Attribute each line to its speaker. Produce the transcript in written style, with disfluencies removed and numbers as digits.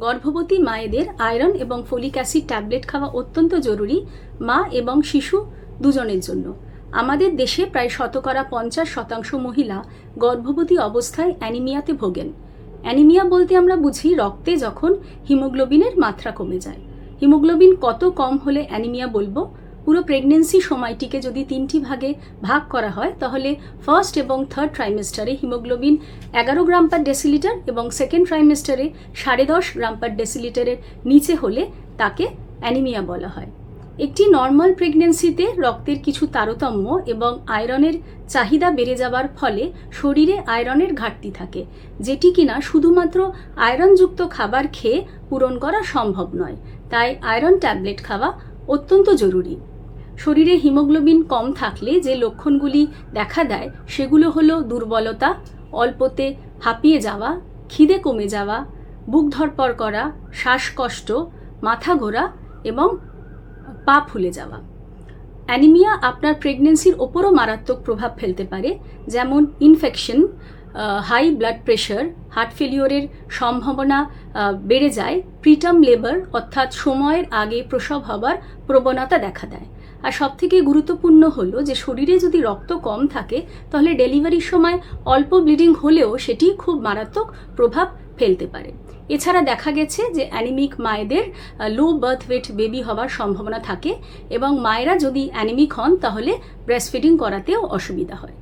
Speaker 1: গর্ভবতী মায়েদের আয়রন এবং ফলিক অ্যাসিড ট্যাবলেট খাওয়া অত্যন্ত জরুরি মা এবং শিশু দুজনের জন্য। আমাদের দেশে প্রায় 50% মহিলা গর্ভবতী অবস্থায় অ্যানিমিয়াতে ভোগেন। অ্যানিমিয়া বলতে আমরা বুঝি রক্তে যখন হিমোগ্লোবিনের মাত্রা কমে যায়। হিমোগ্লোবিন কত কম হলে অ্যানিমিয়া বলবো? পুরো প্রেগনেন্সি সময়টিকে যদি 3টি ভাগে ভাগ করা হয় তাহলে ফার্স্ট এবং থার্ড ট্রাইমেস্টারে হিমোগ্লোবিন 11 গ্রাম পার ডেসিলিটার এবং সেকেন্ড ট্রাইমেস্টারে 10.5 গ্রাম পার ডেসিলিটারের নিচে হলে তাকে অ্যানিমিয়া বলা হয়। একটি নর্মাল প্রেগনেন্সিতে রক্তের কিছু তারতম্য এবং আয়রনের চাহিদা বেড়ে যাওয়ার ফলে শরীরে আয়রনের ঘাটতি থাকে, যেটি কিনা শুধুমাত্র আয়রনযুক্ত খাবার খেয়ে পূরণ করা সম্ভব নয়। তাই আয়রন ট্যাবলেট খাওয়া অত্যন্ত জরুরি। শরীরে হিমোগ্লোবিন কম থাকলে যে লক্ষণগুলি দেখা দেয় সেগুলো হলো দুর্বলতা, অল্পতে হাঁপিয়ে যাওয়া, খিদে কমে যাওয়া, বুক ধড়ফড় করা, শ্বাসকষ্ট, মাথা ঘোরা এবং পা ফুলে যাওয়া। অ্যানিমিয়া আপনার প্রেগনেন্সির ওপরও মারাত্মক প্রভাব ফেলতে পারে, যেমন infection, high blood pressure, heart ফেলিওরের সম্ভাবনা বেড়ে যায়, প্রিটার্ম লেবার অর্থাৎ সময়ের আগে প্রসব হবার প্রবণতা দেখা দেয়। আর সবথেকে গুরুত্বপূর্ণ হলো যে শরীরে যদি রক্ত কম থাকে তাহলে ডেলিভারির সময় অল্প ব্লিডিং হলেও সেটি খুব মারাত্মক প্রভাব ফেলতে পারে। এছাড়া দেখা গেছে যে অ্যানিমিক মায়েদের লো বার্থ ওয়েট বেবি হওয়ার সম্ভাবনা থাকে এবং মায়েরা যদি অ্যানিমিক হন তাহলে ব্রেস্টফিডিং করাতেও অসুবিধা হয়।